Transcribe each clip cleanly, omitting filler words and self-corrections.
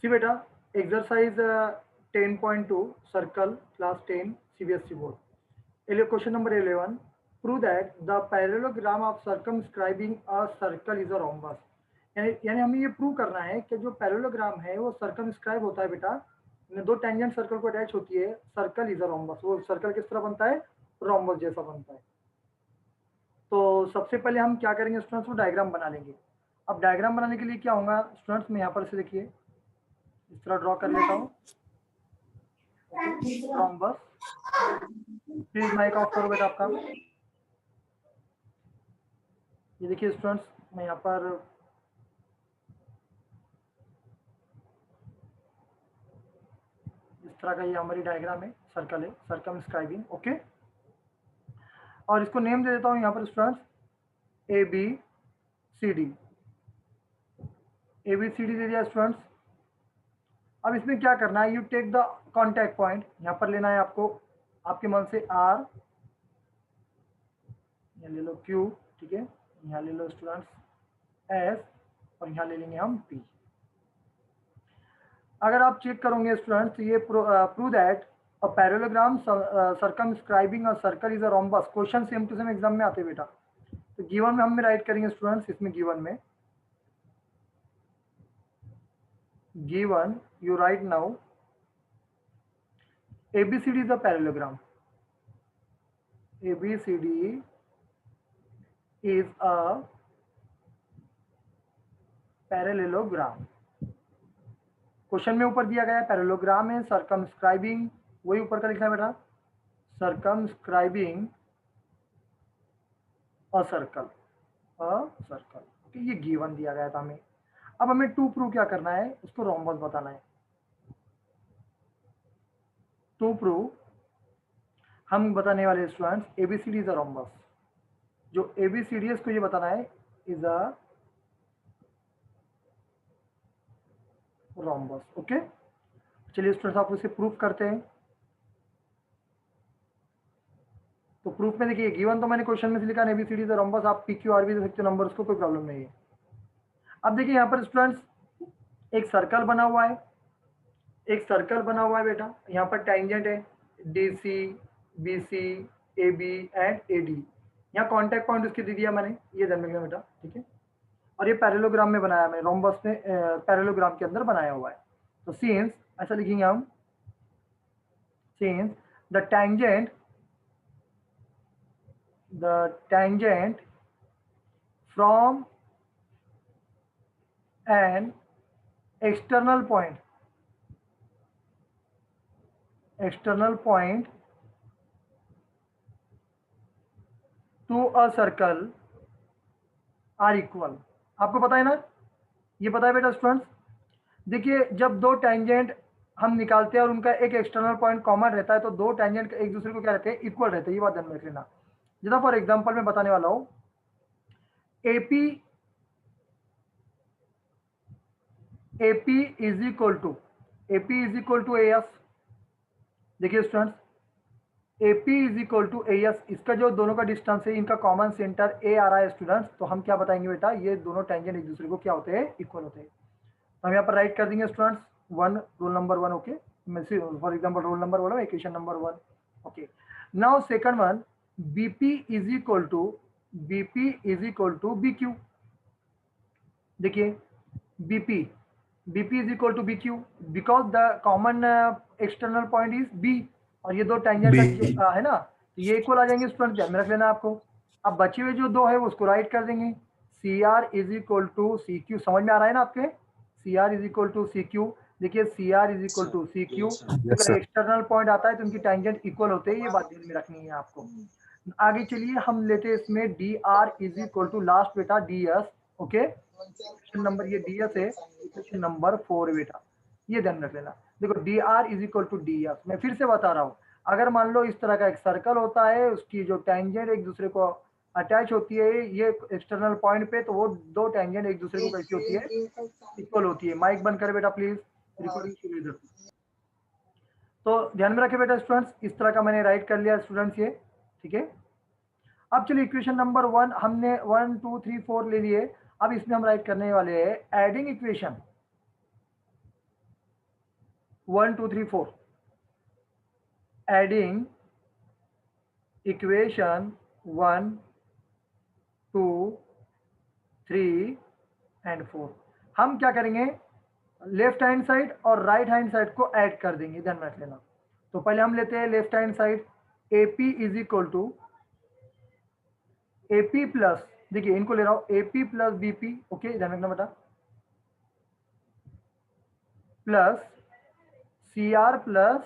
सी बेटा, exercise 10.2 circle class 10 CBSE board. Question number 11. Prove that the parallelogram of circumscribing a circle is a rhombus. यानी हमें ये prove करना है कि जो पैरेललोग्राम है वो सर्कमस्क्राइब होता है बेटा, दो टेंजेंट सर्कल को अटैच होती है, सर्कल इज अ रोम्बस। वो सर्कल किस तरह बनता है? रोम्बस जैसा बनता है। तो सबसे पहले हम क्या करेंगे स्टूडेंट्स, वो डायग्राम बना लेंगे। अब डायग्राम बनाने के लिए क्या होगा स्टूडेंट्स, मैं यहाँ पर से देखिए इस तरह ड्रॉ कर लेता हूँ रोम्बस। प्लीज माइक ऑफ करो बेटा आपका। ये देखिए स्टूडेंट्स, मैं यहाँ पर इस तरह का ये हमारी डायग्राम है, सर्कल है, सर्कमस्क्राइबिंग। ओके, और इसको नेम दे देता हूँ यहाँ पर स्टूडेंट्स ABCD। ABCD दे दिया स्टूडेंट्स। अब इसमें क्या करना है, you take the contact point, यहाँ पर लेना है आपको आपके मन से R, यहाँ ले लो Q, ठीक है, यहाँ ले लो स्टूडेंट्स S, और यहाँ ले लेंगे हम P। अगर आप चेक करोगे स्टूडेंट्स, ये prove that a parallelogram circumscribing a circle is a rhombus. Question same to same exam में आते हैं बेटा। तो गिवन में हम राइट करेंगे स्टूडेंट्स, इसमें गिवन में given you right now ABCD is a parallelogram. ABCD is a parallelogram. Question में ऊपर दिया गया है पैरेललोग्राम है सर्कमस्क्राइबिंग, वही ऊपर का लिखना है बेटा, सर्कमस्क्राइबिंग अ सर्कल, ओके, ये गिवन दिया गया था हमें। अब हमें टू प्रूव क्या करना है, उसको रोम्बस बताना है। टू प्रूव हम बताने वाले students ABCD is a rhombus. जो ABCD है इसको ये बताना है इज अ रोम्बस। ओके, चलिए स्टूडेंट्स आप इसे प्रूफ करते हैं। तो प्रूफ में देखिए गिवन तो मैंने क्वेश्चन में से लिखा ABCD इज अ रोम्बस, आप PQR भी दे सकते हो नंबर्स को, कोई प्रॉब्लम नहीं है। अब देखिए यहाँ पर स्टूडेंट्स एक सर्कल बना हुआ है, एक सर्कल बना हुआ है बेटा, यहाँ पर टेंजेंट है DC, BC, AB and AD। यहाँ कॉन्टैक्ट पॉइंट उसके दे दिया मैंने, ये ध्यान रखना बेटा, ठीक है। और ये पैरेललोग्राम में बनाया मैंने, रोम्बस में पैरेललोग्राम के अंदर बनाया हुआ है। तो सिंस ऐसा लिखेंगे हम, since the tangent from an external point to a circle are equal। आपको पता है ना, ये पता है बेटा स्टूडेंट्स। देखिए जब दो टेंजेंट हम निकालते हैं और उनका एक एक्सटर्नल पॉइंट कॉमन रहता है तो दो टेंजेंट एक दूसरे को क्या रहते हैं, इक्वल रहते हैं। ये बात ध्यान में रख लेना। जैसा फॉर एग्जांपल मैं बताने वाला हूं, AP is equal to AS। देखिए students AP is equal to AS, इसका जो दोनों का डिस्टेंस है, इनका कॉमन सेंटर A आ रहा है स्टूडेंट्स, तो हम क्या बताएंगे बेटा, ये दोनों टेंजेंट एक दूसरे को क्या होते हैं, इक्वल होते हैं। तो हम यहाँ पर राइट कर देंगे students roll number 1। Okay, for example roll number बोला, equation number 1। Okay, now second one, BP is equal to BQ। देखिए BP is equal to BQ because the common external point is B, और ये दो tangent का है ना, तो ये इक्वल आ जाएंगे स्टूडेंट, ध्यान में रख लेना आपको। अब बचे हुए जो दो है वो उसको राइट कर देंगे, CR is equal to CQ। समझ में आ रहा है ना आपके, CR is equal to CQ। देखिए CR is equal to CQ, अगर एक्सटर्नल पॉइंट आता है तो उनकी टेंजेंट इक्वल होते हैं, ये बात ध्यान में रखनी है आपको। आगे चलिए हम लेते हैं इसमें DR is equal to last बेटा DS। ओके, क्वेश्चन नंबर ये DS है, क्वेश्चन नंबर 4 बेटा, ये ध्यान रख लेना। देखो DR is equal to DS, मैं फिर से बता रहा हूँ, अगर मान लो इस तरह का एक सर्कल होता है, उसकी जो टेंजेंट एक दूसरे को अटैच होती है ये एक्सटर्नल पॉइंट पे, तो वो दो टेंजेंट एक दूसरे को कैसी होती है, इक्वल होती है। माइक बंद कर बेटा प्लीज, रिकॉर्डिंग शुरू इधर। तो ध्यान में रखे बेटा स्टूडेंट्स, इस तरह का मैंने राइट कर लिया स्टूडेंट्स ये, ठीक है। अब चलिए इक्वेशन नंबर 1 हमने 1 2 3 4 ले लिए। अब इसमें हम राइट करने वाले हैं adding equation. 1 2 3 4 adding equation 1 2 3 and 4। हम क्या करेंगे, लेफ्ट हैंड साइड और राइट हैंड साइड को ऐड कर देंगे, ध्यान में रख लेना। तो पहले हम लेते हैं left hand side, AP is equal to AP plus, देखिए इनको ले रहा हूं AP प्लस BP, ओके ध्यान रखना बेटा, plus CR plus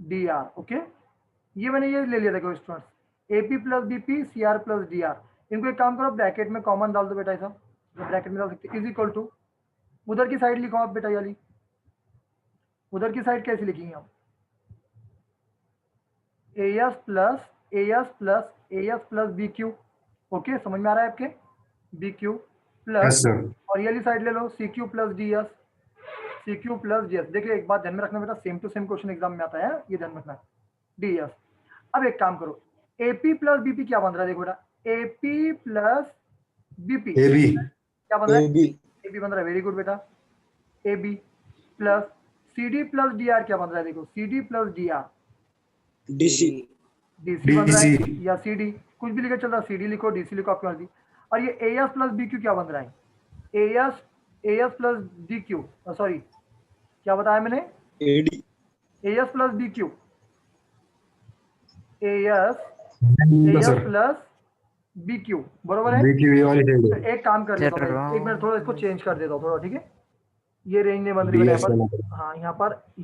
DR, okay. ये मैंने ये ले लिया, देखो students, AP plus BP CR plus DR। इनको एक काम करो, ब्रैकेट में कॉमन डाल दो बेटा, ऐसा ब्रैकेट में डाल सकते, इज इक्वल टू, उधर की साइड लिखो आप बेटा, ये वाली उधर की साइड कैसे लिखेंगे हम, AS प्लस BQ, ओके समझ में आ रहा है आपके, BQ यस प्लस, सर। और ये वाली साइड ले लो CQ प्लस DS। देखिए एक बात ध्यान में रखना बेटा, same to same question exam में आता है, ये ध्यान रखना, DS। अब एक काम करो, AP प्लस BP क्या बन रहा है, देखो बेटा, AP plus BP A B क्या बन रहा है, AB AB बन रहा है, वेरी गुड बेटा, AB plus CD plus DR क्या बन रहा है, देखो CD plus DR, DC DC बन रहा है, DC या CD, कुछ भी लिखा चल रहा है, CD लिखो DC लिखो, आपकी मर्जी। और ये AS प्लस BQ क्या बन रहा है, AS प्लस DQ, सॉरी क्या बताया मैंने, AD AS plus BQ, AS sir, plus BQ, बरोबर है। BQ ये वाली तो साइड एक काम कर लेता हूँ मैं, एक मिनट थोड़ा इसको चेंज कर देता हूँ थोड़ा, ठीक है, ये रेंज नहीं बन रही बेटा, यहाँ DS लेना पर, पड़ेगा। हाँ यहाँ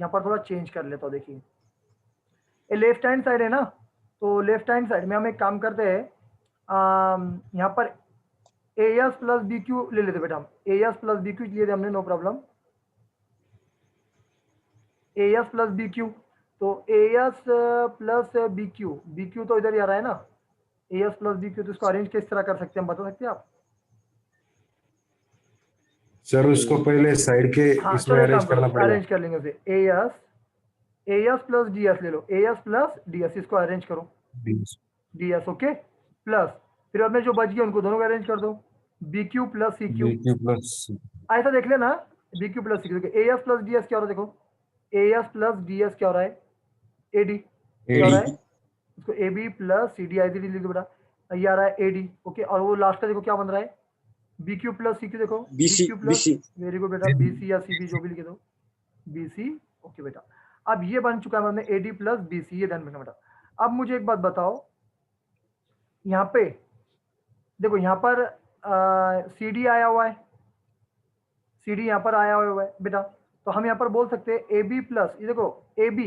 पर थोड़ा चेंज कर लेता हूँ, देखिए ये लेफ्ट हैंड साइड है ना, तो लेफ्ट हैंड साइड में हम एक काम करते हैं, यहाँ पर AS प्लस BQ ले लेते बेटा, हम AS प्लस BQ लिए थे हमने, no problem, AS plus BQ, तो AS प्लस BQ तो इधर ही आ रहा है ना, AS प्लस BQ, तो इसको अरेंज किस तरह कर सकते हैं, बता सकते हैं आप। सर उसको पहले साइड के हाँ इसमें चलो एक अरेंज काम करो, करना पड़ेगा। अरेंज कर लेंगे उसे, AS प्लस DS ले लो, AS प्लस DS, इसको अरेंज करो, DS, ओके, प्लस फिर अब में जो बच गए उनको दोनों को अरेंज कर दो, BQ plus CQ, BQ plus ऐसा देख लेना, BQ प्लस CQ, देखो AS प्लस DS क्या हो रहा है, देखो AS प्लस DS क्या हो रहा है, AD क्या हो रहा है, इसको AB प्लस CD ICD लिख दो बेटा, ये आ रहा है AD, ओके। और वो लास्ट का देखो क्या बन रहा है, BQ प्लस CQ, देखो BC BQ plus, BC very good बेटा, BC या CB जो भी लिखे दो, BC, ओके बेटा। अब ये बन चुका है हमने AD प्लस BC, ये ध्यान रखना बेटा। अब मुझे एक बात बताओ, यहाँ पे देखो, यहाँ पर CD आया हुआ है, CD यहाँ पर आया हुआ है बेटा, तो हम यहाँ पर बोल सकते हैं AB प्लस, ये देखो AB,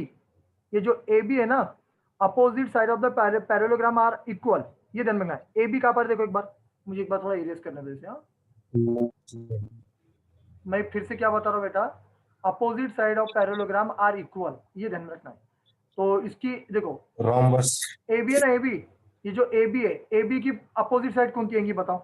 ये जो AB है ना, opposite side of the parallelogram are equal, ये ध्यान रखना है। AB कहाँ पर, देखो एक बार, मुझे एक बार थोड़ा इरेज करने दो इसे, हाँ मैं फिर से क्या बता रहा हूँ बेटा, opposite side of parallelogram are equal, ये ध्यान में रखना है। तो इसकी देखो रोम्बस AB है ना, AB, ये जो AB है, AB की अपोजिट साइड कौन सी आएंगी बताओ,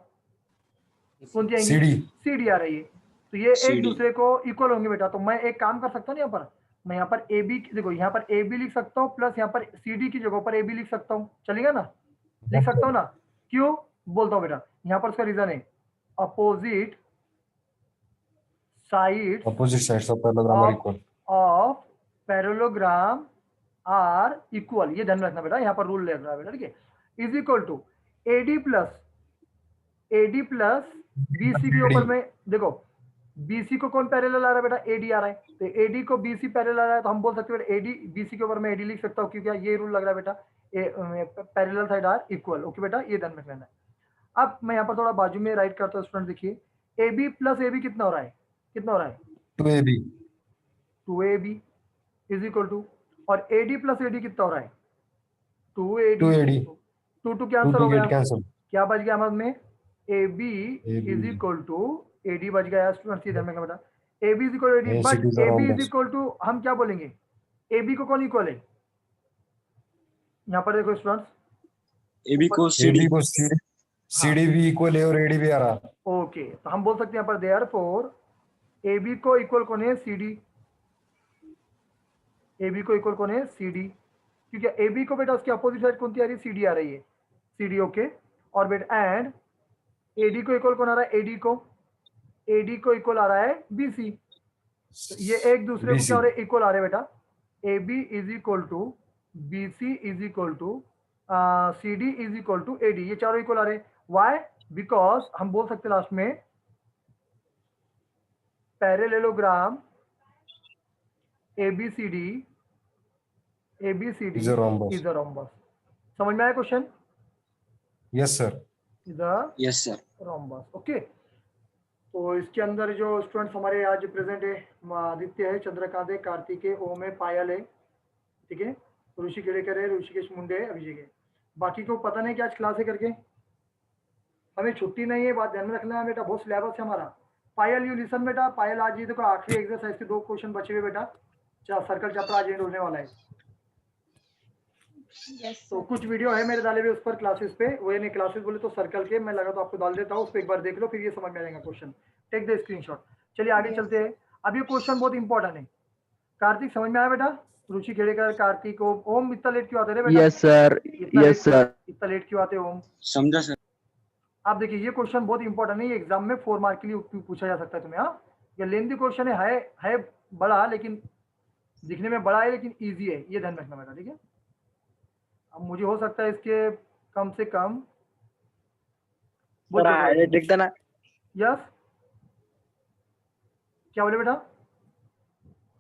कौन सी आएंगी, CD CD आ रही है, तो ये एक CD दूसरे को इक्वल होंगे बेटा। तो मैं एक काम कर सकता हूँ यहाँ पर, मैं यहाँ पर AB देखो, यहाँ पर AB लिख सकता हूँ, प्लस यहाँ पर CD की जगह पर AB लिख सकता हूँ, चलेगा ना, लिख सकता हूँ ना, क्यों बोलता हूँ बेटा, यहाँ पर उसका रीजन है, opposite sides opposite sides of parallelogram are of equal. Of parallelogram are equal, ये ध्यान रखना बेटा, यहाँ पर रूल ले रहा है बेटा, ठीक है, is equal to AD plus BC के ऊपर में, देखो BC को कौन पैरेलल आ रहा है बेटा, AD आ रहा है, तो AD को BC पैरेलल आ रहा है, तो हम बोल सकते हैं बेटा AD, BC के ऊपर में AD लिख सकता हूँ, क्योंकि ये रूल लग रहा है बेटा, parallel side are equal, okay बेटा, ये ध्यान रखना है। अब मैं यहाँ पर थोड़ा बाजू में राइट करता हूँ स्टूडेंट, देखिए AB प्लस AB कितना हो रहा है, कितना हो रहा है, 2AB 2AB is equal to, और AD प्लस AD कितना हो रहा है, 2AD, 2AD 2 कैंसिल 2 हो गया, गेट कैंसिल। क्या बच गया हमारे में, AB AB is equal to AD बच गया स्टूडेंट, ध्यान में बेटा, AB is equal to AD, AC but is a AB is rhombus। Equal to, हम क्या बोलेंगे, AB को कौन इक्वल है, यहाँ पर देखो स्टूडेंट्स, AB को CD AB को CD भी इक्वल है और AD भी आ रहा। ओके, तो हम बोल सकते हैं यहाँ पर देयरफॉर AB को इक्वल कौन है, CD, AB को इक्वल कौन है, CD, क्योंकि AB को बेटा उसकी अपोजिट साइड कौन सी आ रही है, CD आ रही है, CD, ओके। और बेटा एंड AD को इक्वल कौन आ रहा है, AD को इक्वल आ रहा है BC, तो ये एक दूसरे को क्या हो रहा है, इक्वल आ रहे हैं बेटा। A B is equal to B C is equal to C D is equal to A D, ये चारों इक्वल आ रहे हैं। वाई? बिकॉज हम बोल सकते हैं लास्ट में parallelogram ABCD Is a rhombus. Is a rhombus. समझ में आया question? Yes, sir. Is a Yes, sir. Rhombus. Okay, तो इसके अंदर जो स्टूडेंट्स हमारे आज प्रेजेंट है, आदित्य है, चंद्रकांत है, कार्तिक है, ओम है, पायल है, ठीक है, ऋषि केड़ेकर है, ऋषिकेश मुंडे है, अभिषेक है। बाकी को पता नहीं कि आज क्लास है करके, हमें छुट्टी नहीं है, बात ध्यान में रखना है बेटा, बहुत सिलेबस है हमारा। पायल यू लिसन बेटा, पायल आज ये देखो आखिरी एक्सरसाइज के 2 क्वेश्चन बचे हुए बेटा, सर्कल चैप्टर आज एंड होने वाला है। तो कुछ वीडियो है मेरे डाले हुए उस पर क्लासेस पे, वो यानी क्लासेस बोले तो सर्कल के, मैं लगा तो आपको डाल देता हूँ, उस पर एक बार देख लो, फिर ये समझ में आ जाएगा क्वेश्चन। Take the screenshot. चलिए आगे चलते हैं। अब ये क्वेश्चन बहुत इंपॉर्टेंट है। कार्तिक समझ में आया बेटा? रुचि खेड़ेकर, कार्तिक, ओम इतना लेट क्यों आते रे बेटा? Yes sir, yes sir. इतना लेट क्यों आते ओम? समझा सर। आप देखिए ये क्वेश्चन बहुत इंपॉर्टेंट है, ये एग्जाम में 4 मार्क के लिए पूछा जा सकता है तुम्हें। हाँ, ये लेंथी क्वेश्चन है बड़ा, लेकिन दिखने में बड़ा है लेकिन इजी है, ये ध्यान रखना बेटा, ठीक है। अब मुझे हो सकता है इसके कम से कम हाईलाइट दिखता ना? यस, क्या बोले बेटा?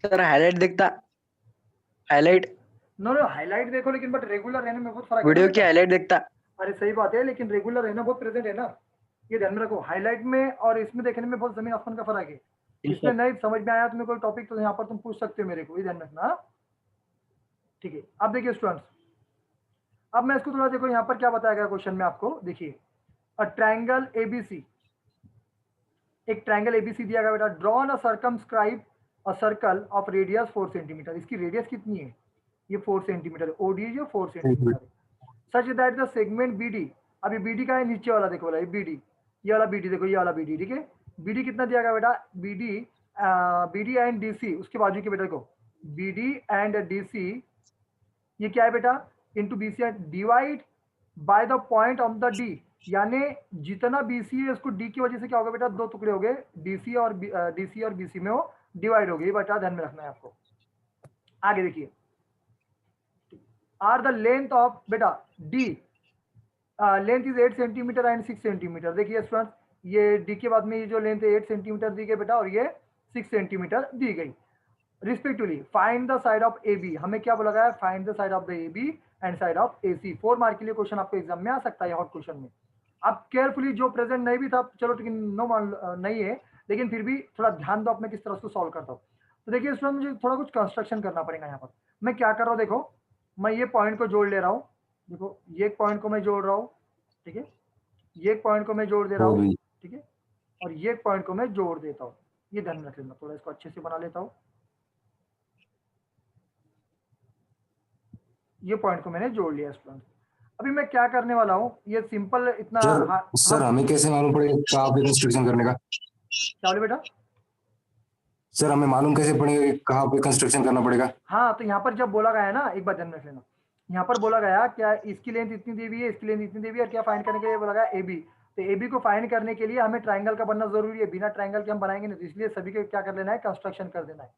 सर हाईलाइट दिखता? हाईलाइट नो हाईलाइट देखो, लेकिन बट रेगुलर रहने में बहुत फर्क है। वीडियो की हाईलाइट दिखता? अरे सही बात है, लेकिन रेगुलर रहना बहुत प्रेजेंट है ना, ये ध्यान में रखो। हाईलाइट में और इसमें देखने में बहुत जमीन आसमान का फर्क है। इसमें नहीं समझ में आया तुम्हें कोई टॉपिक तो यहाँ पर तुम पूछ सकते हो मेरे को, ये ध्यान रखना, ठीक है। अब देखिए स्टूडेंट्स, अब मैं इसको थोड़ा देखो यहाँ पर क्या बताया गया क्वेश्चन में आपको, देखिए अ ट्रायंगल एबीसी, एक ट्रायंगल एबीसी दिया गया बेटा। Drawn a circumscribe a circle of radius 4 centimetre, इसकी रेडियस कितनी है? ये 4 सेंटीमीटर, ओडी जो 4 centimetre, such that the segment BD, अभी बीडी का है नीचे वाला, देखो वाला बीडी, ये वाला बीडी देखो, ये वाला बीडी, ठीक है। बीडी कितना दिया गया बेटा? बीडी एंड डीसी, उसके बाजू के बेटा को बीडी एंड डीसी, ये क्या है बेटा? Into BC divide by the point of the D, यानी जितना बीसी है उसको डी की वजह से क्या होगा बेटा, 2 टुकड़े हो गए, डीसी और बीसी में वो डिवाइड हो गई बेटा, ध्यान में रखना है आपको। आगे देखिए, आर द लेंथ ऑफ बेटा D, length is 8 centimetre and 6 centimetre. देखिए स्टूडेंट्स, ये डी के बाद में ये जो लेंथ है 8 सेंटीमीटर दी गई बेटा, और ये 6 सेंटीमीटर दी गई respectively. Find the side of A B, हमें क्या बोला गया? Find the side of the A B and side of A C. 4 mark के लिए क्वेश्चन आपको एग्जाम में आ सकता है हॉट क्वेश्चन में। अब केयरफुली, जो प्रेजेंट नहीं भी था चलो ठीक है, नो मान नहीं है, लेकिन फिर भी थोड़ा ध्यान दो अपने किस तरह से सॉल्व करता हूँ। तो देखिए इसमें मुझे थोड़ा कुछ कंस्ट्रक्शन करना पड़ेगा। यहाँ पर मैं क्या कर रहा हूँ, देखो मैं ये पॉइंट को जोड़ ले रहा हूँ, देखो ये एक पॉइंट को मैं जोड़ रहा हूँ, ठीक है, ये एक पॉइंट को मैं जोड़ दे रहा हूँ, ठीक है, और ये एक पॉइंट को मैं जोड़ देता हूँ। ये ध्यान रख लेना, थोड़ा इसको अच्छे से बना लेता हूँ। ये पॉइंट को मैंने जोड़ लिया स्टूडेंट। अभी मैं क्या करने वाला हूँ, ये सिंपल इतना सर हमें कैसे मालूम पड़ेगा कहाँ पे कंस्ट्रक्शन करने का? क्या बोले बेटा? सर हमें मालूम कैसे पड़ेगा कहाँ पे कंस्ट्रक्शन करना पड़ेगा? हाँ, तो यहाँ पर जब बोला गया है ना, एक बार ध्यान रख लेना, यहाँ पर बोला गया क्या इसकी लेंथ इतनी दी हुई है, इसकी लेंथ इतनी दी हुई है, और क्या फाइंड करने के लिए बोला गया? A B. तो ए बी को फाइंड करने के लिए हमें ट्राइंगल का बनना जरूरी है, बिना ट्राइंगल के हम बनाएंगे नहीं, तो इसलिए सभी को क्या कर लेना है? कंस्ट्रक्शन कर देना है।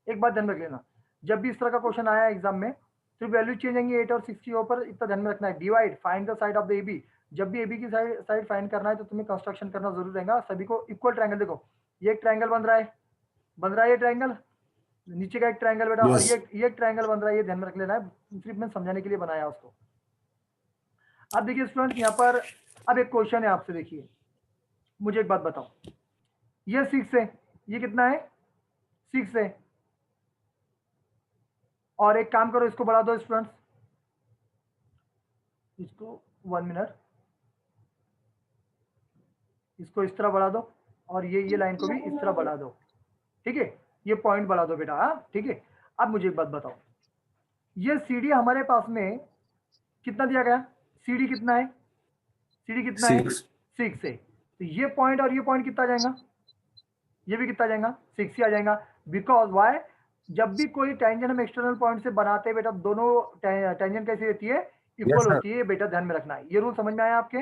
एक बात ध्यान रख लेना, जब भी इस तरह का क्वेश्चन आया एग्जाम में तो वैल्यू चेंज होंगी 8 और 6 के ऊपर, इतना ध्यान में रखना है। Divide, find the side of the A B, जब भी ए बी की साइड फाइंड करना है तो तुम्हें कंस्ट्रक्शन करना जरूर रहेगा। सभी को इक्वल ट्राइंगल, देखो ये एक ट्राइंगल बन रहा है ये ट्राइंगल, नीचे का एक ट्राइंगल बेटा, और ये एक ट्राइंगल बन रहा है, ये ध्यान में रख लेना है, सिर्फ मैं समझाने के लिए बनाया उसको। अब देखिए स्टूडेंट, यहाँ पर अब एक क्वेश्चन है आपसे, देखिए मुझे एक बात बताओ, ये 6 है, ये कितना है? 6 है, और एक काम करो, इसको बढ़ा दो स्टूडेंट्स, इसको 1 मिनट, इसको इस तरह बढ़ा दो, और ये लाइन को भी इस तरह बढ़ा दो, ठीक है, ये पॉइंट बढ़ा दो बेटा, हाँ ठीक है। अब मुझे एक बात बताओ, ये सीडी हमारे पास में कितना दिया गया? सीडी कितना है? सीडी कितना है? 6 है, तो ये पॉइंट और ये पॉइंट कितना जाएगा? ये भी कितना जाएगा? 6 ही आ जाएगा। बिकॉज वाई, जब भी कोई टेंजेंट हम एक्सटर्नल पॉइंट से बनाते हैं बेटा, दोनों टेंजेंट कैसी रहती है? इक्वल होती है बेटा, ध्यान में रखना है। ये रूल समझ में आया आपके?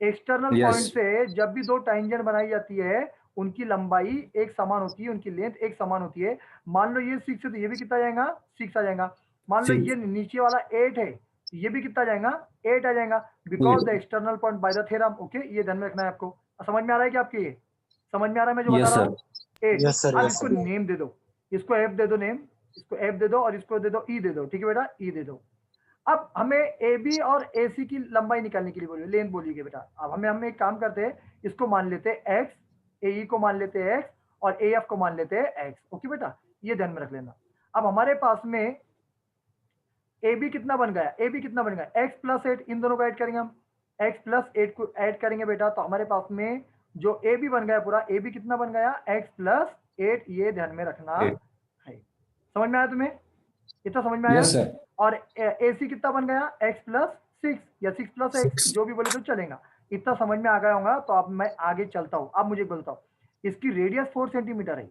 एक्सटर्नल पॉइंट से जब भी 2 टेंजेंट बनाई जाती है उनकी लंबाई एक समान होती है, उनकी लेंथ एक समान होती है। मान लो ये 6 है तो ये भी कितना आ जाएगा, 6 आ जाएगा। मान लो ये नीचे वाला 8 है, ये भी कितना आ जाएगा, 8 आ जाएगा, because the external point by the theorem. Okay, ये ध्यान में रखना है आपको। समझ में आ रहा है कि आपके, ये समझ में आ रहा है मैं जो बता यस रहा सर। हूँ? 8। यस सर, अब यस इसको सर। नेम दे दो, इसको एफ दे दो नेम, इसको एफ दे दो और इसको दे दो ई दे दो। ठीक है बेटा, ई दे दो। अब हमें ए बी और ए सी की लंबाई निकालने के लिए बोलिए, लेंथ बोलिए बेटा। अब हम एक काम करते हैं, इसको मान लेते हैं एक्स, ए ई को मान लेते हैं एक्स और ए एफ को मान लेते हैं एक्स। ओके बेटा, ये ध्यान में रख लेना। अब हमारे पास में ए बी कितना बन गया, ए बी कितना बन गया, एक्स प्लस 8, इन दोनों को ऐड करेंगे हम, एक्स प्लस 8 को ऐड करेंगे बेटा, तो हमारे पास में जो ए बी बन गया पूरा, ए बी कितना बन गया, एक्स प्लस 8। ये ध्यान में रखना है। समझ में आया तुम्हें, इतना समझ में आया? Yes sir. और ए सी कितना बन गया, एक्स प्लस 6 या 6 प्लस एक्स, 6। जो भी बोले तो चलेगा। इतना समझ में आ गया होगा। तो अब मैं आगे चलता हूँ। अब मुझे बोलता हूँ, इसकी रेडियस 4 सेंटीमीटर है,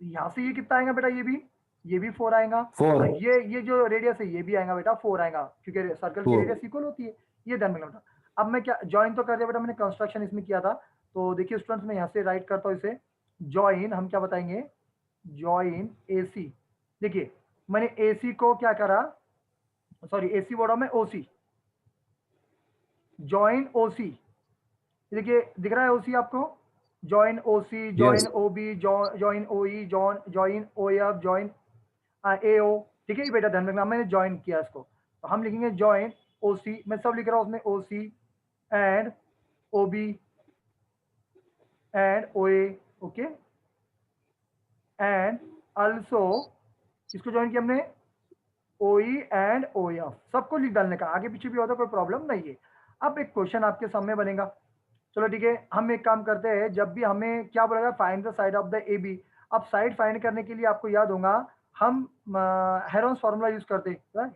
यहाँ से ये कितना आएगा बेटा, ये भी 4 आएगा। 4। और ये जो रेडियस है ये भी आएगा बेटा, 4 आएगा, क्योंकि सर्कल की 4। रेडियस इक्वल होती है। ये ध्यान में रखना। अब मैं क्या ज्वाइन तो कर दिया बेटा, मैंने कंस्ट्रक्शन इसमें किया था। तो देखिए स्टूडेंट्स, मैं यहाँ से राइट करता हूँ इसे, ज्वाइन हम क्या बताएंगे, ज्वाइन ए सी। देखिए मैंने ए सी को क्या करा, सॉरी ए सी बोर्ड में ओ सी, ज्वाइन ओ सी। देखिए दिख रहा है ओ सी आपको, join O C, join O B, join O E, join O F, join A O. ठीक है बेटा, ध्यान रखना, मैंने ज्वाइन किया इसको। तो हम लिखेंगे ज्वाइन ओ सी, मैं सब लिख रहा हूँ उसमें, O C and O B and O A. Okay, and also किसको ज्वाइन किया हमने, ओ ई एंड ओ एफ। सबको लिख डालने का, आगे पीछे भी होता कोई प्रॉब्लम नहीं है। अब एक क्वेश्चन आपके सामने बनेगा। चलो ठीक है, हम एक काम करते हैं, जब भी हमें क्या बोलेगा, find the side of the A B. अब साइड फाइंड करने के लिए आपको याद होगा, हम हेरोन्स फार्मूला यूज करते हैं।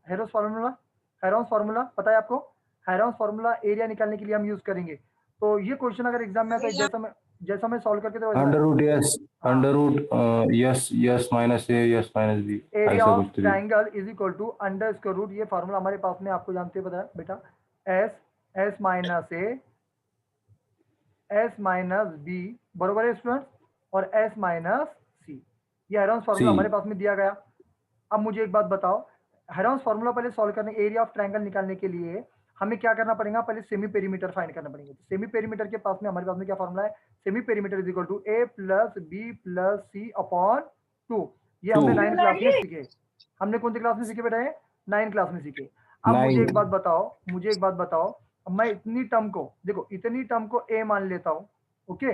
हेरोन्स फार्मूला, हेरोन्स फार्मूला पता है आपको? हेरोन्स फार्मूला एरिया निकालने के लिए हम यूज करेंगे। तो ये क्वेश्चन अगर एग्जाम में आता है, जैसा मैं सॉल्व करके तो अंडर रूट यस, हाँ, under root S S minus A S minus B, area ऐसा ऑफ कुछ तो। Triangle is equal to under square root, ये फार्मूला हमारे पास में आपको जानते हैं पता बेटा, S minus A S minus B, बरोबर है स्टूडेंट्स, और एस माइनस सी। ये हेरोन्स फार्मूला हमारे पास में दिया गया। अब मुझे एक बात बताओ, हेरोन्स फार्मूला पहले सॉल्व करने, एरिया ऑफ ट्राइंगल निकालने के लिए हमें क्या करना पड़ेगा, पहले सेमी पेरीमीटर फाइंड करना पड़ेगा। तो सेमी पेरीमीटर के पास में हमारे पास में क्या फार्मूला है, semi perimeter is equal to a plus b plus c upon 2। ये हमने 9th क्लास में सीखे। हमने कौन सी क्लास में सीखे बेटा, 9th क्लास में सीखे। अब मुझे एक बात बताओ, अब मैं इतनी टर्म को, देखो इतनी टर्म को ए मान लेता हूँ। ओके,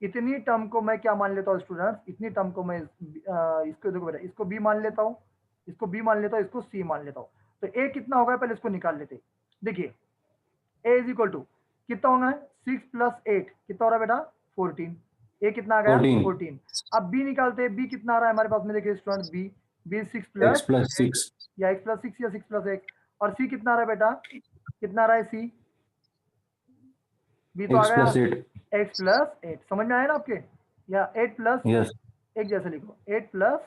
इतनी टर्म को मैं क्या मान लेता हूँ स्टूडेंट्स, इतनी टर्म को मैं इसको देखो बेटा, इसको बी मान लेता हूँ, इसको बी मान लेता हूँ, इसको सी मान लेता हूँ। तो ए कितना होगा पहले इसको निकाल लेते। देखिए ए इज इक्वल टू कितना होगा, 6 प्लस 8 कितना हो रहा है बेटा, 14। ए कितना आ गया, 14। अब बी निकालते हैं, बी कितना आ रहा है हमारे पास में, देखिए student b 6 x plus plus 6 या x प्लस 6 या 6 प्लस एक्स। और सी कितना आ रहा है बेटा, कितना आ रहा है सी, बी तो आ एक्स गया प्लस 8 x प्लस 8। समझ में आया ना आपके, या 8 प्लस यस एक जैसे लिखो, 8 प्लस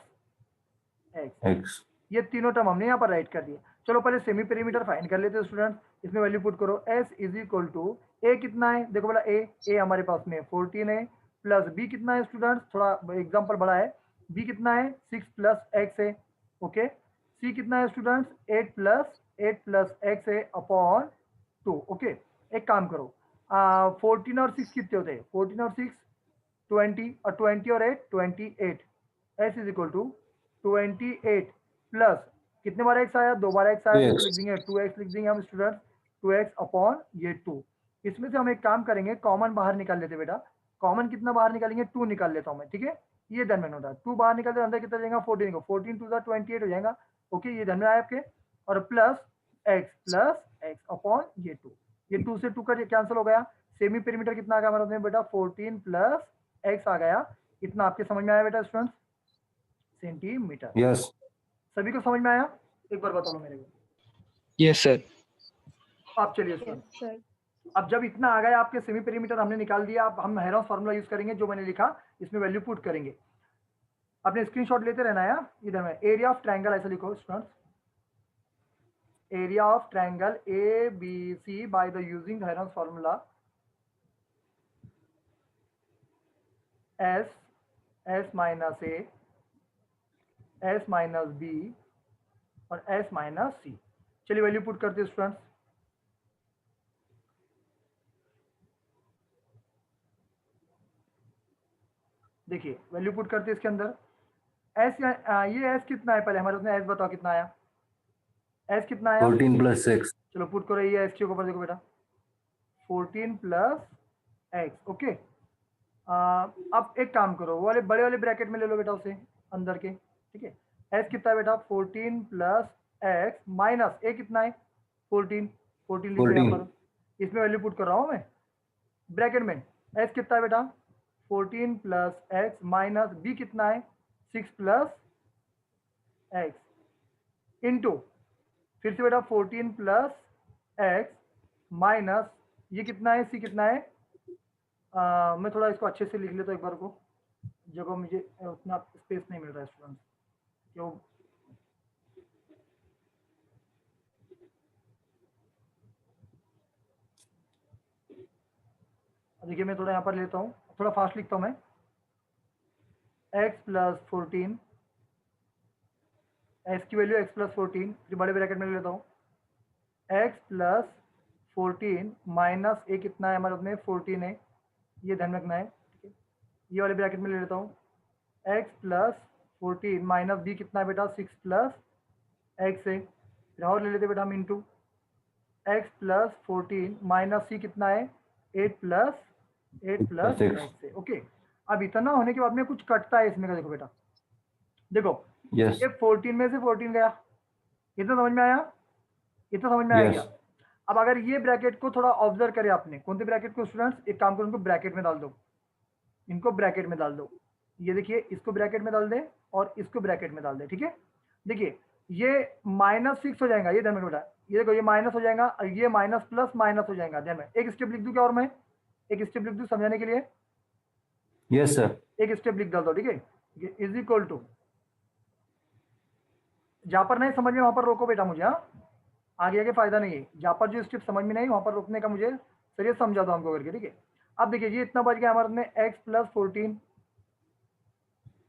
एक्स। एक्स। ये तीनों टर्म हमने यहाँ पर राइट कर दिए। चलो पहले सेमी पेरीमीटर फाइंड कर लेते हैं स्टूडेंट, इसमें वैल्यू पुट करो, s इज इक्वल टू ए कितना है, देखो बोला ए हमारे पास में 14 है, प्लस बी कितना है स्टूडेंट, थोड़ा एग्जांपल बड़ा है, बी कितना है 6 प्लस एक्स है। ओके, सी कितना है स्टूडेंट्स, 8 प्लस एक्स है अपॉन 2। ओके, एक काम करो, 14 और 6 कितने होते हैं, 14 और 6 20, और 20 और 8 28। s is equal to 28 plus कितने बार एक्स आया, 2 बार एक्स आया, तो इसको लिख देंगे 2x लिख देंगे हम स्टूडेंट, 2x अपॉन ये 2। इसमें से हम एक काम करेंगे, कॉमन बाहर निकाल लेते बेटा। कॉमन कितना बाहर निकालेंगे, 2 निकाल लेता हूं मैं। ठीक है, ये ध्यान में होता, 2 बाहर निकालते अंदर कितना जाएगा, 14 को, 14 टू 28 हो जाएगा। ओके, ये ध्यान में आया आपके, और प्लस एक्स अपॉन ये 2। ये 2 से 2 का कैंसिल हो गया। सेमी पेरीमीटर कितना आ गया हमारे बेटा, 14 प्लस एक्स आ गया। इतना आपके समझ में आया बेटा स्टूडेंट्स, सेंटीमीटर। यस सभी को समझ में आया, एक बार बता लो मेरे को। Yes sir. आप चलिए स्टूडेंट, अब जब इतना आ गया आपके सेमी पेरीमीटर हमने निकाल दिया, अब हम हेरोन्स फार्मूला यूज करेंगे, जो मैंने लिखा इसमें वैल्यू पुट करेंगे। अपने स्क्रीनशॉट लेते रहना है, इधर में एरिया ऑफ ट्रायंगल ऐसे लिखो students, area of triangle A B C by the using Heron's formula s s minus A S minus b और एस माइनस सी। चलिए वैल्यू पुट करते हैं स्टूडेंट्स। देखिए वैल्यू पुट करते हैं इसके अंदर। एस ये एस कितना है, पहले हमारे उसमें एस बताओ कितना आया, एस कितना आया? 14 + 6। चलो पुट करो, ये एस के ऊपर देखो बेटा, 14 + x। ओके, अब एक काम करो, वो वाले बड़े वाले ब्रैकेट में ले लो बेटा उसे अंदर के, ठीक है। एस कितना है बेटा? 14 + x माइनस ए कितना है? 14 लिख दो यहाँ 14। पर, इसमें वैल्यू पुट कर रहा हूँ मैं ब्रैकेट में। एस कितना है बेटा? 14 + x माइनस बी कितना है? 6 + x इंटू फिर से बेटा 14 + x माइनस ये कितना है? सी कितना है? मैं थोड़ा इसको अच्छे से लिख लेता हूँ एक बार को, जगह मुझे उतना स्पेस नहीं मिल रहा है स्टूडेंट क्यों। देखिए मैं थोड़ा यहाँ पर लेता हूँ, थोड़ा फास्ट लिखता हूँ मैं। x + 14, x की वैल्यू x + 14, फिर बड़े ब्रैकेट में ले लेता हूँ। x + 14 माइनस ए कितना है हमारे उसमें? 14 है, ये ध्यान रखना है, ठीक है। ये वाले ब्रैकेट में ले लेता हूँ। x + 14 माइनस बी कितना है बेटा? 6 + x है, फिर और ले लेते बेटा हम इंटू x + 14 माइनस सी कितना है? 8 + 6। x है। ओके, अब इतना होने के बाद में कुछ कटता है इसमें का, देखो बेटा, देखो यस ये 14 में से 14 गया, इतना समझ में आया? इतना समझ में आया क्या? यस अब अगर ये ब्रैकेट को थोड़ा ऑब्जर्व करें आपने, कौन से ब्रैकेट को स्टूडेंट्स, एक काम करो इनको ब्रैकेट में डाल दो, इनको ब्रैकेट में डाल दो। ये देखिए इसको ब्रैकेट में डाल दे और इसको ब्रैकेट में डाल दे, ठीक है। देखिए ये -6 हो जाएगा, ये ध्यान में बेटा, ये देखो ये माइनस हो जाएगा और ये माइनस प्लस माइनस हो जाएगा। ध्यान में एक स्टेप लिख दूं क्या, और मैं एक स्टेप लिख दूं समझाने के लिए, यस सर। एक स्टेप लिख डाल दो, ठीक है। इज इक्वल टू, जहां पर नहीं समझ में वहां पर रोको बेटा मुझे, हाँ आगे फायदा नहीं है, जहां पर जो स्टेप समझ में नहीं वहां पर रोकने का मुझे सर समझा दो हमको करके, ठीक है। अब देखिए ये इतना बच गया हमारे में x + 14,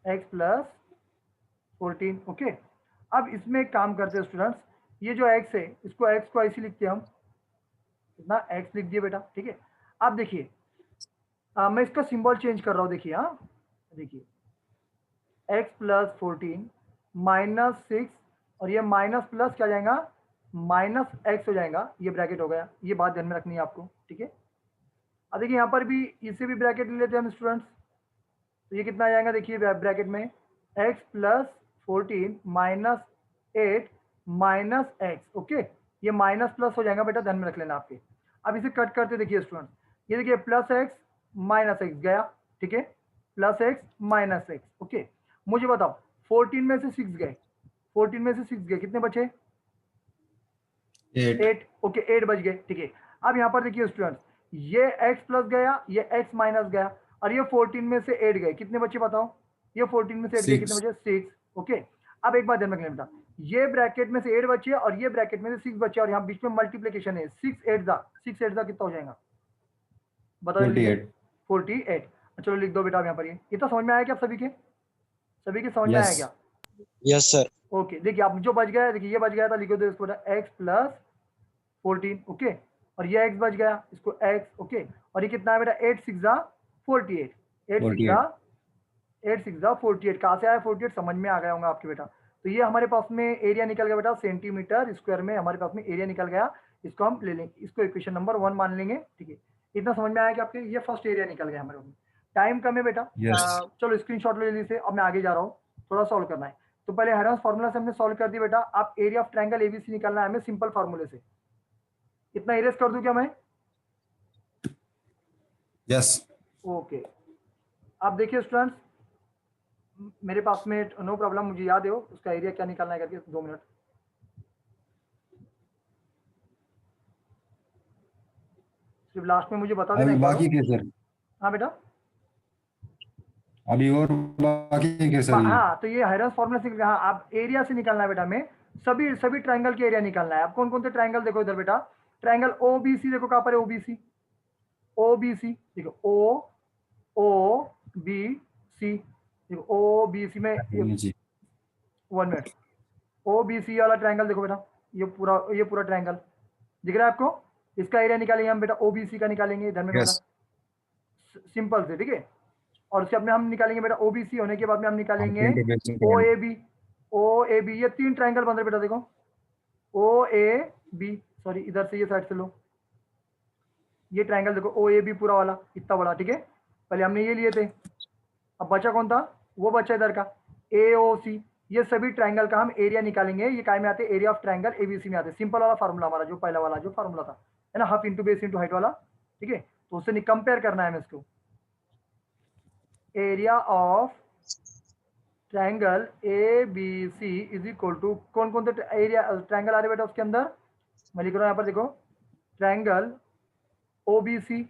x + 14। ओके, अब इसमें एक काम करते हैं स्टूडेंट्स, ये जो x है इसको x को ऐसे लिखते हैं हम, इतना x लिख दिए बेटा, ठीक है। अब देखिए मैं इसका सिंबल चेंज कर रहा हूँ, देखिए हाँ, देखिए x + 14 -6 और ये माइनस प्लस क्या जाएगा? -x हो जाएगा, ये ब्रैकेट हो गया, ये बात ध्यान में रखनी है आपको, ठीक है। अब देखिए यहाँ पर भी इसे भी ब्रैकेट ले लेते हैं हम स्टूडेंट्स, तो ये कितना आ जाएगा? देखिए ब्रैकेट में x + 14 -8 -x। ओके, ये माइनस प्लस हो जाएगा बेटा, ध्यान में रख लेना आपके। अब इसे कट करते देखिए स्टूडेंट, ये देखिए +x -x गया, ठीक है, +x -x। ओके, मुझे बताओ 14 में से 6 गए, 14 में से 6 गए, कितने बचे? 8। ओके 8 बच गए, ठीक है। अब यहाँ पर देखिए स्टूडेंट्स, ये x प्लस गया, ये x माइनस गया और ये 14 में से 8 गए, कितने बचे बताओ? ये 14 में से 8 गए, कितने बचे? 6। ओके, अब एक बात ध्यान रखना बेटा, ये ब्रैकेट में से 8 बचे और ये ब्रैकेट में से 6 बचे और यहाँ बीच में मल्टीप्लीकेशन है, 6 8 कितना हो जाएगा बताओ? 48। 48। चलो लिख दो बेटा अब यहाँ पर, ये इतना समझ में आया क्या? सभी के समझ में आया यस क्या? Yes, sir. ओके, देखिए आप जो बच गया, देखिए ये बच गया था, लिखो दो इसको x + 14। ओके, और ये x बच गया, इसको x। ओके, और ये कितना है बेटा? 8 6 48, 8 6 48। कहाँ से आया 48? समझ में आ गया होगा आपके बेटा। तो ये हमारे पास में एरिया निकल गया बेटा, सेंटीमीटर स्क्वायर में हमारे पास में एरिया निकल गया। इसको हम ले लेंगे, इसको इक्वेशन नंबर 1 मान लेंगे, ठीक है। इतना समझ में आया कि आपके ये फर्स्ट एरिया निकल गया हमारे पास। टाइम कम है बेटा, Yes. चलो स्क्रीनशॉट ले लीजिए। अब मैं आगे जा रहा हूँ, थोड़ा सॉल्व करना है। तो पहले हेरोन्स फार्मूला से हमने सॉल्व कर दिया बेटा। आप एरिया ऑफ ट्रायंगल एबीसी निकालना है हमें सिंपल फार्मूले से। इतना इरेज कर दूं क्या मैं? यस ओके, अब देखिए स्टूडेंट्स, मेरे पास में नो प्रॉब्लम, मुझे याद है वो उसका एरिया क्या निकालना है करके। 2 मिनट, सिर्फ लास्ट में मुझे बता देना अभी एक बार। बाकी के सर, हाँ बेटा, अभी और बाकी के सर ये। हाँ तो ये हेरोन्स फार्मूला से, हाँ आप एरिया से निकालना है बेटा में, सभी ट्रायंगल के एरिया निकालना है। आप कौन कौन से ट्रायंगल देखो इधर बेटा, ट्रायंगल ओबीसी देखो, कहाँ पर है ओबीसी? ओबीसी देखो, ओ ओ बी सी, देखो ओ बी सी में जी 1 मिनट, ओ बी सी वाला ट्रायंगल देखो बेटा, ये पूरा ट्रायंगल दिख रहा है आपको, इसका एरिया निकालेंगे हम बेटा, ओ बी सी का निकालेंगे इधर में बेटा, यस सिंपल से, ठीक है। और उसके बाद में हम निकालेंगे बेटा ओ बी सी, होने के बाद में हम निकालेंगे into base into ओ height. A B, O A B, ये 3 ट्रायंगल बन रहे बेटा, देखो ओ ए बी, सॉरी इधर से ये साइड से लो, ये ट्रायंगल देखो ओ ए बी पूरा वाला इतना बड़ा, ठीक है। पहले हमने ये लिए थे, अब बचा कौन था, वो बचा इधर का ए ओ सी, ये सभी ट्रायंगल का हम एरिया निकालेंगे, ये काय में आते हैं, एरिया ऑफ ट्रायंगल एबीसी में आते हैं, सिंपल वाला फार्मूला हमारा जो पहला वाला जो फार्मूला था, है ना, half into base into height वाला, ठीक है। तो उससे कंपेयर करना है हमें इसको, area of triangle A B C is equal to, कौन कौन से एरिया ट्रायंगल आ रहे बेटा उसके अंदर, मैं लिख रहा हूँ यहाँ पर देखो, triangle O B C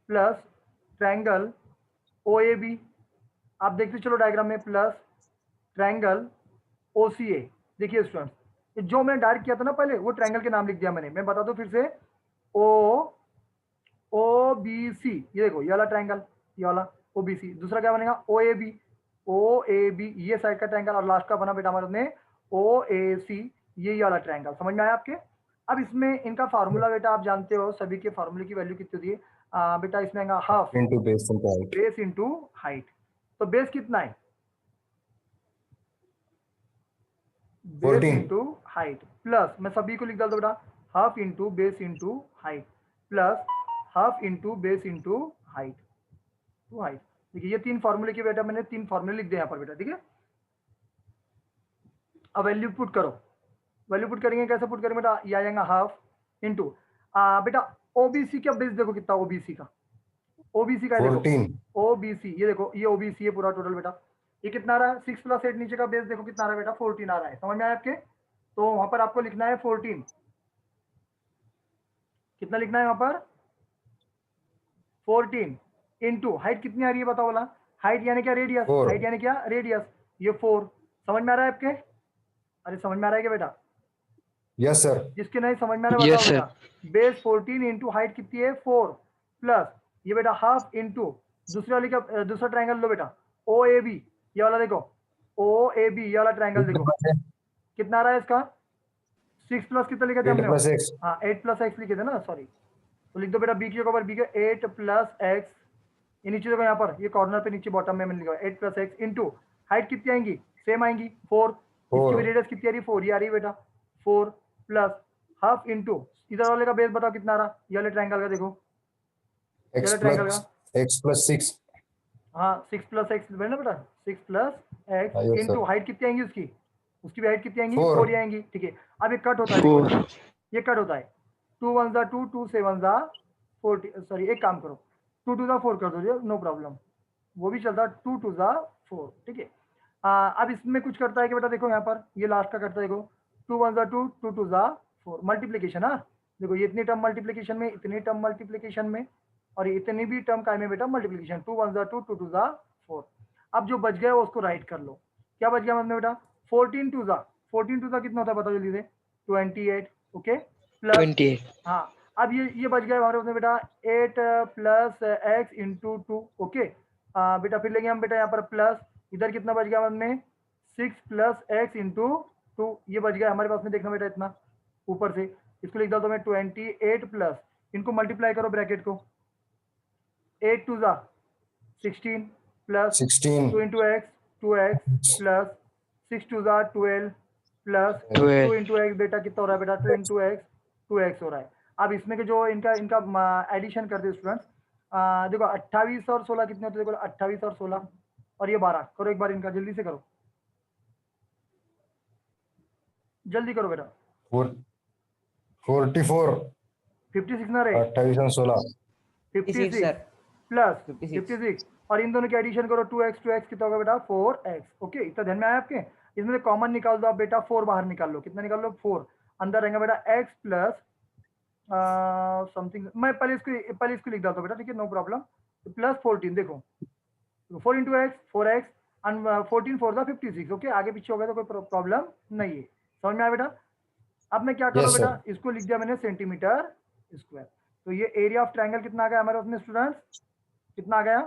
plus triangle O A B, आप देखते चलो डायग्राम में, प्लस ट्रायंगल ओ सी ए। देखिए स्टूडेंट्स, जो मैंने डायरेक्ट किया था ना पहले, वो ट्रायंगल के नाम लिख दिया मैंने, मैं बता दूं फिर से, ओ ओ बी सी, ये देखो ये वाला ट्रायंगल, ये वाला ओ बी सी, दूसरा क्या बनेगा O A B, O A B ये साइड का ट्रायंगल, और लास्ट का बना बेटा हमारे में ओ ए सी, ये वाला ट्रायंगल, समझ में आया आपके। अब इसमें इनका फार्मूला बेटा आप जानते हो, सभी के फार्मूले की वैल्यू कितनी होती है, बेटा इसमें आएगा half into base into height. Base into height, तो बेस कितना है, बेस 14. इंटू हाइट, प्लस मैं सभी को लिख डालता बेटा, half into base into height, plus half into base into height to height. देखिए ये 3 फॉर्मूले की बेटा मैंने 3 फॉर्मूले लिख दिए यहाँ पर बेटा, ठीक है। अब वैल्यू पुट करो, वैल्यू पुट करेंगे, कैसे पुट करेंगे बेटा, ये आ जाएगा हाफ इंटू बेटा ओबीसी का बेस देखो कितना, ओबीसी का, ओबीसी का देखो 14. ओबीसी, ये देखो ये ओबीसी है पूरा टोटल बेटा, ये कितना आ रहा है 6 प्लस 8, नीचे का बेस देखो कितना आ रहा है बेटा 14 आ रहा है, समझ में आया आपके। तो वहां पर आपको लिखना है 14, कितना लिखना है वहां पर 14 इंटू हाइट कितनी आ रही है बताओ वाला, हाइट यानी क्या रेडियस, 4. हाइट यानी क्या रेडियस, ये 4, समझ में आ रहा है आपके, अरे समझ में आ रहा है क्या बेटा, Yes sir. जिसके नहीं समझ में आ रहा है Yes, बताओ बेटा, बेस 14 इंटू हाइट कितनी है 4, प्लस ये बेटा हाफ इंटू दूसरे वाली का दूसरा ट्रायंगल लो बेटा ओ ए बी, ये वाला देखो ओ ए बी, ये वाला ट्रायंगल देखो कितना आ रहा है इसका, 6 प्लस कितना लिखे थे 8 हमने, plus x. हाँ 8 प्लस एक्स लिखे थे ना, सॉरी, तो लिख दो बेटा बी के ऊपर बी के 8 प्लस एक्स, ये नीचे देखो यहाँ पर, ये कॉर्नर पे नीचे बॉटम में मैंने लिखा 8 प्लस एक्स इंटू हाइट कितनी आएंगी, सेम आएंगी 4, इसकी भी 4. रेडियस कितनी आ रही है 4, ये आ रही है बेटा 4, प्लस हाफ इंटू इधर वाले का बेस बताओ कितना आ रहा, ये वाले ट्रायंगल का देखो, ये X वाले ट्रायंगल plus का, x plus 6. हाँ 6 प्लस एक्स ना बेटा, 6 plus x Yes sir. Into height कितनी आएंगी उसकी, उसकी भी हाइट कितनी आएंगी 4. 4 ही आएंगी, ठीक है। अब ये कट होता है, देखो बेटा, 4. ये कट होता है, 2 1 जा 2, 2 7 जा 40, सॉरी एक काम करो 2 2 जा 4 कर दो, नो प्रॉब्लम, वो भी चलता है, 2 2 जा 4, ठीक है। अब इसमें कुछ करता है कि बेटा देखो यहाँ पर ये लास्ट का करता है, देखो 2 1 जा 2, 2 2 जा 4, मल्टीप्लीकेशन, हाँ देखो ये इतनी टर्म मल्टीप्लीकेशन में, इतनी टर्म मल्टीप्लीकेशन में, और इतनी भी टर्म काय में बेटा मल्टीप्लीकेशन, 2 1 जा 2, 2 2 जा 4। अब जो बच गया उसको राइट कर लो, क्या बच गया मतलब बेटा 14 2 जा कितना होता है बताओ जल्दी से, 28, ओके, प्लस 28. हाँ, अब ये बच गया हमारे उसमें बेटा 8 प्लस एक्स इंटू 2, ओके, बेटा फिर लेंगे हम बेटा यहाँ पर प्लस, इधर कितना बच गया में 6 प्लस एक्स इंटू 2, ये बच गया हमारे पास में, देखना बेटा इतना ऊपर से, इसको लिख दो मैं 28 प्लस, इनको मल्टीप्लाई करो ब्रैकेट को, 8 2 जा 16 plus 16. 2 into x 2x plus 6 2 जा 12 प्लस 2 12. इंटू एक्स बेटा कितना हो रहा है बेटा 2 इंटू एक्स 2x हो रहा है। अब इसमें के जो इनका इनका एडिशन कर दे स्टूडेंट्स, देखो 28 और 16 कितने होते हैं, देखो 28 और 16 और ये 12, करो एक बार इनका जल्दी से करो, जल्दी करो बेटा, 44. 56 ना रहे, 28 और 16. 56 sir. प्लस 56. 56 और इन दोनों की एडिशन करो 2x कितना होगा बेटा 4x, ओके, इतना ध्यान में आया आपके। इसमें से कॉमन निकाल दो आप बेटा, 4 बाहर निकाल लो, कितना निकाल लो 4, अंदर रहेगा बेटा x प्लस समथिंग, मैं पहले इसको लिख देता हूँ बेटा, ठीक है, नो प्रॉब्लम, प्लस 14, देखो 4 इंटू एक्स 4x एंड 14 4 जा 56, ओके, आगे पीछे हो गया तो कोई प्रॉब्लम नहीं है, समझ में आया बेटा। अब मैं क्या करूँ Yes, sir. बेटा, इसको लिख दिया मैंने सेंटीमीटर स्क्वायर, तो ये एरिया ऑफ ट्रायंगल कितना आ गया हमारे उसमें स्टूडेंट्स, कितना आ गया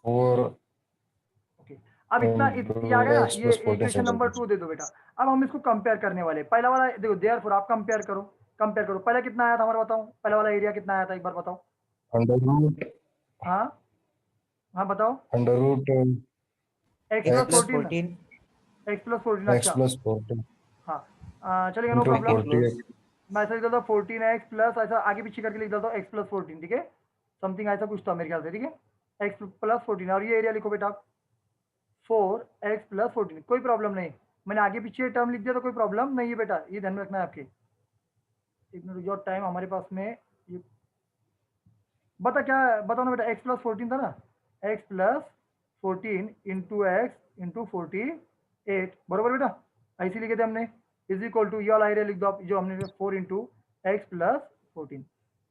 4 ओके, अब इतना ये आ गया ना, x ये plus 14 इक्वेशन नंबर 2 दे दो बेटा। अब हम इसको कंपेयर करने वाले, पहला वाला देखो, देयरफॉर आप कंपेयर करो, पहला कितना आया था हमारा बताओ, पहला वाला एरिया कितना आया था एक बार बताओ। अंडर रूट हाँ हाँ बताओ, under root x plus x 14, x plus 14, x अच्छा plus 14 हाँ चलेगा, नो into प्रॉब्लम। 48 मैं ऐसा लिख देता हूँ 14x प्लस, ऐसा आगे पीछे करके लिख देता हूँ x प्लस 14, ठीक है, समथिंग ऐसा कुछ था मेरे ख्याल से, ठीक है, x प्लस 14, और ये एरिया लिखो बेटा 4x प्लस 14, कोई प्रॉब्लम नहीं, मैंने आगे पीछे टर्म लिख दिया तो कोई प्रॉब्लम नहीं है बेटा, ये ध्यान में रखना है आपके। एक मिनट योर टाइम, हमारे पास में ये बता क्या, बताओ ना बेटा, x प्लस 14 था ना, x plus 14 into x into 48, बरोबर बेटा, ऐसे लिखे थे हमने, इज इक्वल टू, ये वाला एरिया लिख दो आप, जो हमने 4 into x plus 14,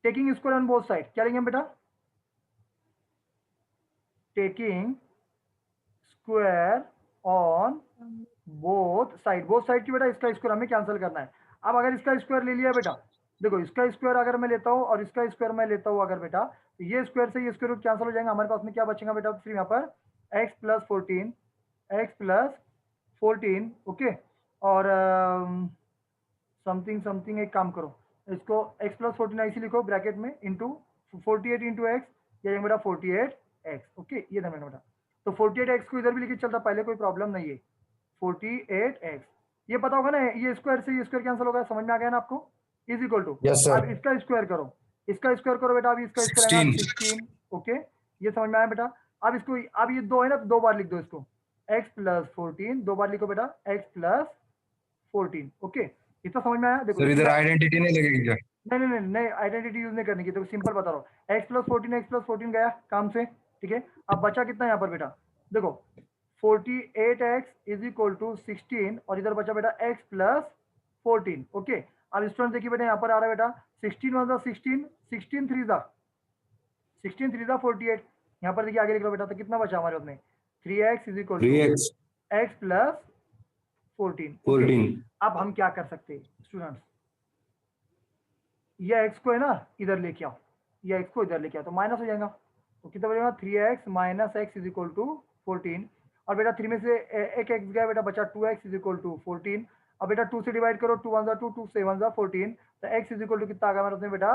taking square on both side, क्या लेंगे हम बेटा, taking square on both side की बेटा, इसका स्क्वायर हमें कैंसिल करना है। अब अगर इसका स्क्वायर ले लिया बेटा, देखो इसका स्क्वायर अगर मैं लेता हूँ और इसका स्क्वायर मैं लेता हूँ अगर बेटा, तो ये स्क्वायर से ये स्क्वायर रूट कैंसिल हो जाएगा, हमारे पास में क्या बचेगा बेटा सिर्फ यहाँ पर x प्लस 14 ओके, और समथिंग एक काम करो, इसको x प्लस 14 ऐसे लिखो ब्रैकेट में इंटू 48 इंटू एक्स, ये बेटा 48x, ओके, ये ध्यान रखना बेटा, तो 48x को इधर भी लिखे चलता पहले, कोई प्रॉब्लम नहीं है, 48x, ये पता होगा ना, ये स्क्वायर से ये स्क्वायर कैंसिल होगा, समझ में आ गया ना आपको, is equal to, Yes, sir. अब इसका स्क्वायर करो, बेटा, अभी इसका स्क्वायर आएगा 16, ओके, ये समझ में आया बेटा। अब इसको, अब ये दो है ना, दो बार लिख दो इसको, x प्लस 14, दो बार लिखो बेटा, x प्लस 14, ओके, इतना समझ में आया, देखो सर इधर सीधा- आइडेंटिटी नहीं लगेगी क्या? नहीं आइडेंटिटी यूज नहीं करने की, तो सिंपल बता रहा हूँ, x प्लस 14 गया काम से, ठीक है, अब बचा कितना यहाँ पर बेटा, देखो 48x इज इक्वल टू 16, और इधर बचा बेटा x प्लस 14, ओके, अब स्टूडेंट देखिए बेटा, यहाँ पर आ रहा है बेटा 16 वन 16, 16 3 जा 48, यहाँ पर देखिए आगे लिख लो बेटा, तो कितना बचा हमारे उसमें 3x is equal to 3x x plus 14, 14 अब हम क्या कर सकते हैं स्टूडेंट्स, ये x को है ना इधर लेके आओ, ये x को इधर लेके आओ, तो माइनस हो जाएगा, तो कितना बचेगा 3x minus x is equal to 14, और बेटा 3 में से एक x गया बेटा, बचा 2x इज इक्वल टू 14, अब बेटा 2 से डिवाइड करो, 2 1 जा 2, 2 7 जा 14, तो x इज इक्वल टू कितना आ गया हमारे उसमें बेटा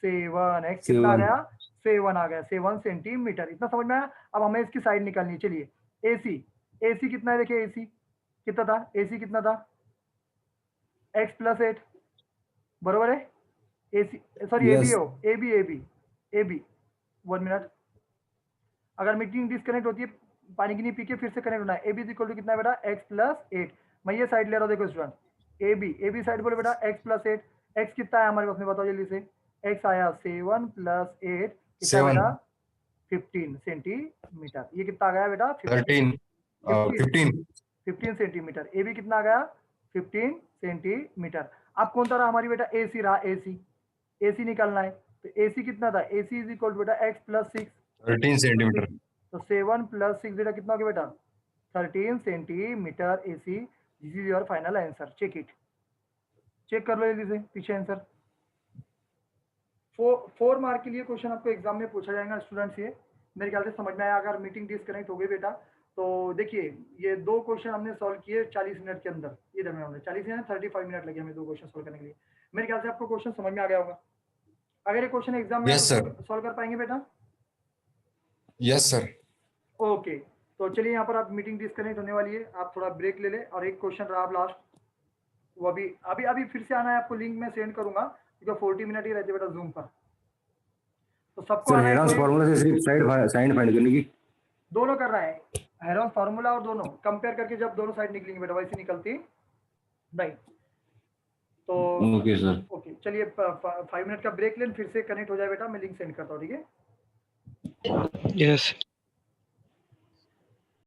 7, x कितना आ 7 गया 7 आ गया, 7 सेंटीमीटर, इतना समझ में आया। अब हमें इसकी साइड निकालनी है, चलिए AC कितना है, देखिए AC कितना था, AC कितना था x प्लस 8, बरोबर है, AC सॉरी Yes. AB हो, AB 1 मिनट, अगर मीटिंग डिस्कनेक्ट होती है, पानी की नहीं पी के फिर से कनेक्ट होना है, AB इज इक्वल टू कितना है बेटा x प्लस 8, मैं ये साइड ले रहा हूँ, देखो स्टूडेंट, AB साइड बोले बेटा x प्लस 8, x कितना है हमारे पास में बताओ जल्दी से, x आया 7 प्लस 8 कितना है 7 बेटा 15 सेंटीमीटर, ये कितना आ गया बेटा 13 15 सेंटीमीटर, AB कितना आ गया 15 सेंटीमीटर। अब कौन सा रहा हमारी बेटा AC रहा, AC निकालना है, तो AC कितना था, AC इज इक्वल टू बेटा x प्लस 6, 13 सेंटीमीटर तो 7 प्लस 6 बेटा कितना हो गया बेटा 13 centimetre AC, this is your final answer, check it, check कर लो जल्दी से पीछे आंसर। 4 मार्क के लिए क्वेश्चन आपको एग्जाम में पूछा जाएगा स्टूडेंट्स, ये मेरे ख्याल से समझ में आया, अगर मीटिंग डिस्कनेक्ट हो गई बेटा, तो देखिए ये दो क्वेश्चन हमने सॉल्व किए 40 मिनट के अंदर, इधर में हमने 40 या 35 मिनट लगे हमें दो क्वेश्चन सॉल्व करने के लिए, मेरे ख्याल से आपको क्वेश्चन समझ में आ गया होगा। अगर ये क्वेश्चन एग्जाम में Yes, sir. सॉल्व कर पाएंगे बेटा, यस सर ओके, तो चलिए यहाँ पर आप मीटिंग डिस्कनेक्ट होने वाली है, आप थोड़ा ब्रेक ले ले, और एक क्वेश्चन रहा आप लास्ट, वो अभी फिर से आना है आपको, लिंक में सेंड करूंगा, क्योंकि 40 मिनट ही रहते बेटा जूम पर, तो सबको सर आना है, हेरांस कोई फार्मूला से सिर्फ साइन फाइंड करने की दोनों कर रहा है, हेरोन फार्मूला और दोनों कंपेयर करके जब दोनों साइड निकलेंगे बेटा वैसे निकलती नहीं, तो ओके सर ओके चलिए 5 मिनट का ब्रेक लें, फिर से कनेक्ट हो जाए बेटा, मैं लिंक सेंड करता हूँ, ठीक है। Yes.